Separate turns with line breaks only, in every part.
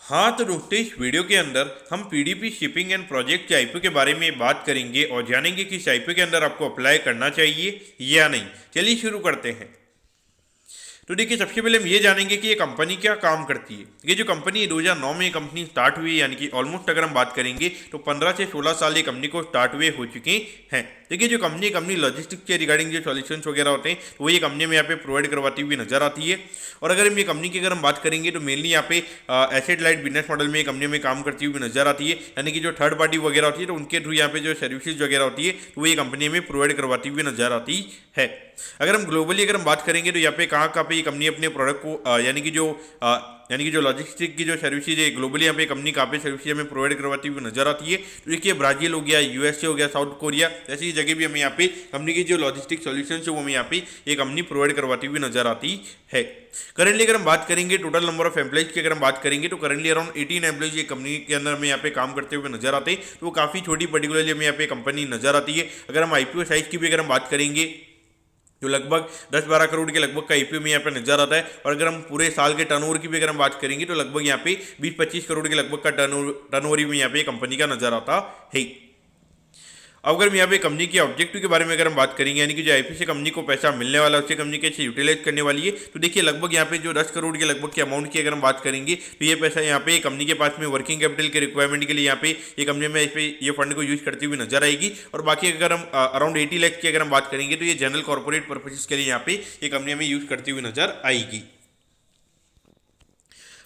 हाँ तो दोस्तों, इस वीडियो के अंदर हम पीडीपी शिपिंग एंड प्रोजेक्ट के आईपीओ के बारे में बात करेंगे और जानेंगे कि इस आईपीओ के अंदर आपको अप्लाई करना चाहिए या नहीं। चलिए शुरू करते हैं। तो देखिए, सबसे पहले हम ये जानेंगे कि ये कंपनी क्या काम करती है। ये जो कंपनी 2009 में ये कंपनी स्टार्ट हुई, यानी कि ऑलमोस्ट अगर हम बात करेंगे तो 15 से 16 साल ये कंपनी को स्टार्ट हुए हो चुके हैं। देखिए, जो कंपनी लॉजिस्टिक्स के रिगार्डिंग जो सॉल्यूशंस वगैरह होते हैं तो वो ये कंपनी में यहाँ पे प्रोवाइड करवाती हुई नजर आती है। और अगर हम ये कंपनी की अगर हम बात करेंगे तो मेनली यहाँ पे एसेट लाइट बिजनेस मॉडल में ये कंपनी में काम करती हुई नजर आती है, यानी कि जो थर्ड पार्टी वगैरह होती है तो उनके थ्रू यहाँ पे जो सर्विसेज वगैरह होती है तो वो ये कंपनी में प्रोवाइड करवाती हुई नजर आती है। अगर हम ग्लोबली अगर हम बात करेंगे तो यहाँ पे कहाँ पे ये कंपनी अपने प्रोडक्ट को यानी कि जो लॉजिस्टिक की जो सर्विसेज है ग्लोबली यहाँ पे कंपनी कहाँ पे सर्विसेज हमें प्रोवाइड करवाती हुई नजर आती है। तो देखिए, ब्राजील हो गया, यूएसए हो गया, साउथ कोरिया ऐसी जगह भी हमें यहाँ पे कंपनी की जो लॉजिस्टिक सॉल्यूशंस है वो हमें यहाँ पे ये कंपनी प्रोवाइड करवाती हुई नजर आती है। करंटली अगर हम बात करेंगे टोटल नंबर ऑफ एम्प्लॉइज की अगर हम बात करेंगे तो करंटली अराउंड 18 एम्प्लॉइज ये कंपनी के अंदर हमें यहाँ पे काम करते हुए नजर आते हैं। तो वो काफ़ी छोटी पर्टिकुलरली हमें यहाँ पे कंपनी नजर आती है। अगर हम आईपीओ साइज की भी अगर हम बात करेंगे जो लगभग 10-12 करोड़ के लगभग का आईपीओ में यहाँ पे नजर आता है। और अगर हम पूरे साल के टर्नओवर की भी अगर हम बात करेंगे तो लगभग यहाँ पे 20-25 करोड़ के लगभग का टर्नओवर में यहाँ पे कंपनी का नजर आता है। अब अगर हम यहाँ पे कंपनी के ऑब्जेक्टिव के बारे में अगर हम बात करेंगे, यानी कि जो आईपीओ से कंपनी को पैसा मिलने वाला है उससे कंपनी कैसे यूटिलाइज करने वाली है, तो देखिए लगभग यहाँ पे जो 10 करोड़ के लगभग के अमाउंट की अगर हम बात करेंगे तो ये पैसा यहाँ पे कंपनी के पास में वर्किंग कैपिटल के रिक्वायरमेंट के लिए यहाँ पे ये कंपनी में इस पे ये फंड को यूज करती हुई नजर आएगी। और बाकी अगर हम अराउंड 80 लाख की अगर हम बात करेंगे तो ये जनरल कॉर्पोरेट पर्पसेस के लिए यहाँ पे ये कंपनी में यूज करती हुई नजर आएगी।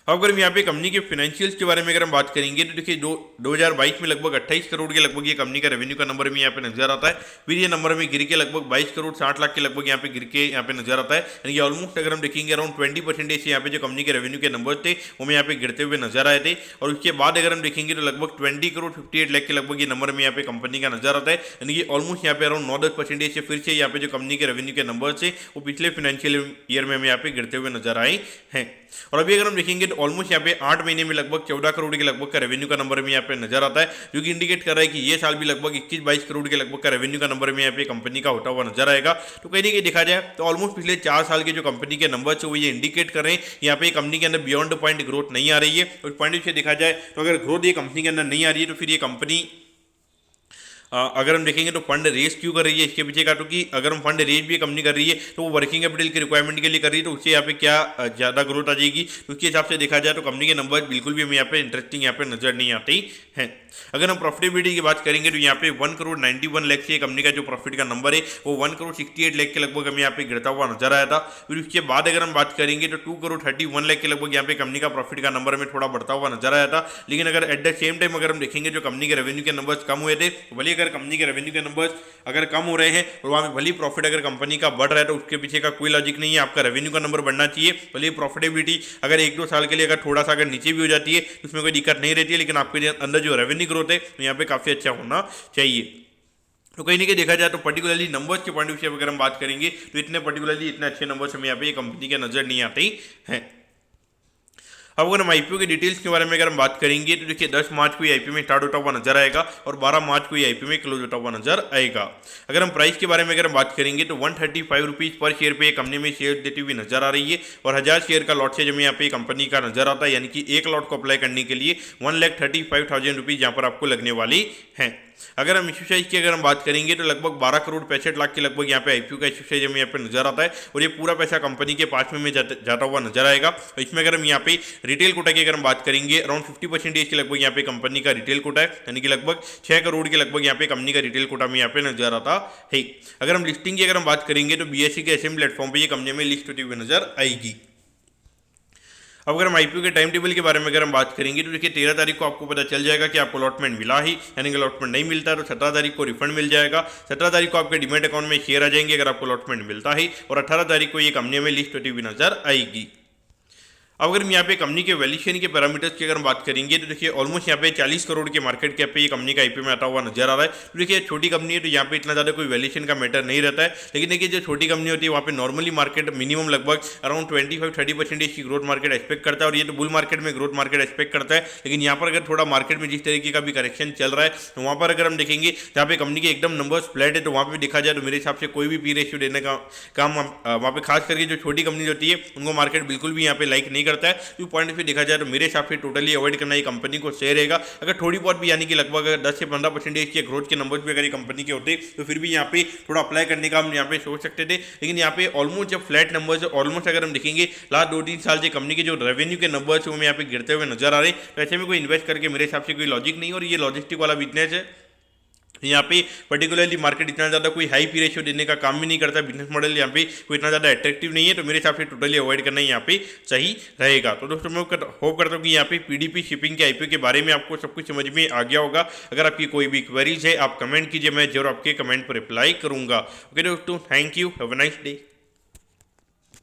अब अगर हम यहाँ पे कंपनी के फाइनेंशियल्स के बारे में अगर हम बात करेंगे तो देखिए 2022 में लगभग 28 करोड़ के लगभग ये कंपनी का रेवेन्यू का नंबर में यहाँ पे नजर आता है। फिर ये नंबर में गिर के लगभग 22 करोड़ 60 लाख के लगभग यहाँ पे गिर के यहाँ पे नजर आता है, यानी कि ऑलमोस्ट अगर हम देखेंगे अराउंड 20% यहाँ पे जो कंपनी के रेवेन्यू के नंबर थे वो में यहाँ पे गिरते हुए नजर आए थे। और उसके बाद अगर हम देखेंगे तो लगभग 20 करोड़ 58 लाख के लगभग ये नंबर में यहाँ पे कंपनी का नजर आता है, यानी कि ऑलमोस्ट यहाँ पे अराउंड 9-10% से फिर से यहाँ पे जो कंपनी के रेवेन्यू के नंबर से वो पिछले फाइनेंशियल ईयर में हमें यहाँ पे गिरते हुए नजर आए हैं। और अभी अगर हम देखेंगे तो ऑलमोस्ट यहाँ पे 8 महीने में लगभग 14 करोड़ के लगभग का रेवेन्यू का नंबर में यहाँ पे नजर आता है, जो कि इंडिकेट कर रहा है कि ये साल भी लगभग 21-22 करोड़ के लगभग का रेवेन्यू का नंबर में यहाँ पे कंपनी का होता हुआ नजर आएगा। तो कहीं ना कहीं देखा जाए तो ऑलमोस्ट पिछले 4 साल के जो कंपनी के नंबर है वो ये इंडिकेट कर रहे हैं यहाँ पे कंपनी के अंदर बियॉन्ड पॉइंट ग्रोथ नहीं आ रही है। उस पॉइंट से देखा जाए तो अगर ग्रोथ ये कंपनी के अंदर नहीं आ रही है तो फिर ये कंपनी अगर हम देखेंगे तो फंड रेज क्यों कर रही है इसके पीछे का, तो कि अगर हम फंड रेज भी कंपनी कर रही है तो वो वर्किंग कैपिटल की रिक्वायरमेंट के लिए कर रही है, तो उससे यहाँ पे क्या ज़्यादा ग्रोथ आ जाएगी। तो उसके हिसाब से देखा जाए तो कंपनी के नंबर बिल्कुल भी हमें यहाँ पे इंटरेस्टिंग यहाँ पे नजर नहीं आते हैं। अगर हम प्रॉफिटेबिलिटी की बात करेंगे तो यहाँ पे 1 करोड़ 91 लाख से कंपनी का जो प्रॉफिट का नंबर है वो 1 करोड़ 68 लाख के लगभग हमें यहाँ पे गिरता हुआ नजर आया था। फिर उसके बाद अगर हम बात करेंगे तो 2 करोड़ 31 लाख के लगभग यहाँ पे कंपनी का प्रॉफिट का नंबर में थोड़ा बढ़ता हुआ नजर आया था। लेकिन अगर एट द सेम टाइम अगर हम देखेंगे जो कंपनी के रेवेन्यू के नंबर्स कम हुए थे, भले अगर कंपनी के रेवेन्यू के नंबर्स अगर कम हो रहे हैं और वहाँ पे भले प्रॉफिट अगर कंपनी का बढ़ रहा है तो उसके पीछे का कोई लॉजिक नहीं है। आपका रेवेन्यू का नंबर बढ़ना चाहिए, भले प्रॉफिटेबिलिटी अगर 1-2 साल के लिए अगर थोड़ा सा अगर नीचे भी हो जाती है तो उसमें कोई दिक्कत नहीं रहती है, लेकिन आपके अंदर जो रेवेन्यू ग्रोथ है यहाँ पे काफ़ी अच्छा होना चाहिए। तो कहीं ना कहीं देखा जाए तो पर्टिकुलरली नंबर्स के पॉइंट ऑफ व्यू से अगर हम बात करेंगे तो इतने अच्छे नंबर्स हमें यहाँ पे ये कंपनी के नजर नहीं आते हैं। अब अगर हम आईपीओ के डिटेल्स के बारे में अगर हम बात करेंगे तो देखिए 10 मार्च को ये आईपीओ में स्टार्ट होता हुआ नजर आएगा और 12 मार्च को ये आईपीओ में क्लोज होता हुआ नजर आएगा। अगर हम प्राइस के बारे में अगर हम बात करेंगे तो 135 रुपीज़ पर शेयर पे कंपनी में शेयर देती हुई नजर आ रही है और 1000 शेयर का लॉट से जब यहाँ पे कंपनी का नजर आता है, यानी कि एक लॉट को अप्लाई करने के लिए 1,35,000 रुपीज़ यहाँ पर आपको लगने वाली हैं। अगर हम इश्यू साइज की अगर हम बात करेंगे तो लगभग 12 करोड़ 65 लाख के लगभग यहाँ पे आईपीओ का इश्यू साइज हमें यहाँ पे नजर आता है और ये पूरा पैसा कंपनी के पास में जाता हुआ नजर आएगा। तो इसमें अगर हम यहाँ पे रिटेल कोटा की अगर हम बात करेंगे अराउंड 50% के लगभग यहाँ पे कंपनी का रिटेल कोटा है, यानी कि लगभग 6 करोड़ के लगभग यहाँ पे कंपनी का रिटेल कोटा में यहाँ पे नजर आता है। अगर हम लिस्टिंग की अगर हम बात करेंगे तो बीएसई के एसएम प्लेटफॉर्म पर ये कंपनी में लिस्ट होती हुई नजर आएगी। अब अगर हम आईपीओ के टाइम टेबल के बारे में अगर हम बात करेंगे तो देखिए 13 तारीख को आपको पता चल जाएगा कि आपको अलॉटमेंट मिला ही, यानी कि अलॉटमेंट नहीं मिलता है तो 17 तारीख को रिफंड मिल जाएगा। 17 तारीख को आपके डीमैट अकाउंट में शेयर आ जाएंगे अगर आपको अलॉटमेंट मिलता है और 18 तारीख को ये कंपनी में लिस्ट होती हुई नजर आएगी। अब अगर हम यहाँ पे कंपनी के वैल्यूएशन के पैरामीटर्स की अगर हम बात करेंगे तो देखिए ऑलमोस्ट यहाँ पे 40 करोड़ के मार्केट कैप पे ये कंपनी का आईपीओ में आता हुआ नजर आ रहा है। तो देखिए छोटी कंपनी है तो यहाँ पे इतना ज़्यादा कोई वैल्यूएशन का मैटर नहीं रहता है, लेकिन देखिए जो छोटी कंपनी होती है वहाँ पे नॉर्मली मार्केट मिनिमम लगभग अराउंड 25-30% की ग्रोथ मार्केट एक्सपेक्ट करता है और ये तो बुल मार्केट में ग्रोथ मार्केट एक्सपेक्ट करता है। लेकिन यहाँ पर अगर थोड़ा मार्केट में जिस तरीके का भी करेक्शन चल रहा है तो वहाँ पर अगर हम देखेंगे जहाँ पे कंपनी के एकदम नंबर्स फ्लैट है तो वहाँ पर देखा जाए तो मेरे हिसाब से कोई भी पी रेशियो देने का काम वहाँ पे खास करके जो छोटी कंपनी होती है उनको मार्केट बिल्कुल भी यहाँ पे लाइक नहीं नहीं करता है, तो पॉइंट ऑफ व्यू देखा जाए तो मेरे हिसाब से टोटली अवॉइड करना ये कंपनी को सही रहेगा। अगर थोड़ी बहुत भी यानी कि लगभग 10 से 15% के ग्रोथ के नंबर्स भी अगर ये कंपनी के होते तो फिर भी यहाँ पे थोड़ा अप्लाई करने का हम यहाँ पे सोच सकते थे, लेकिन यहाँ पे ऑलमोस्ट जब फ्लैट नंबर्स ऑलमोस्ट अगर हम देखेंगे लास्ट 2-3 साल से कंपनी के जो रेवेन्यू के नंबर्स वो यहाँ पे गिरते हुए नजर आ रहे हैं, तो ऐसे में कोई इन्वेस्ट करके मेरे हिसाब से कोई लॉजिक नहीं। और ये लॉजिस्टिक वाला बिजनेस है, यहाँ पे पर्टिकुलरली मार्केट इतना ज़्यादा कोई हाई पी रेशियो देने का काम भी नहीं करता, बिजनेस मॉडल यहाँ पे कोई इतना ज़्यादा अट्रैक्टिव नहीं है, तो मेरे हिसाब से टोटली अवॉइड करना यहाँ पे सही रहेगा। तो दोस्तों मैं होप करता हूँ कि यहाँ पे पीडीपी शिपिंग के आईपीओ के बारे में आपको सब कुछ समझ में आ गया होगा। अगर आपकी कोई भी क्वेरीज है आप कमेंट कीजिए, मैं जरूर आपके कमेंट पर रिप्लाई करूँगा। ओके दोस्तों, thank you, have a nice day.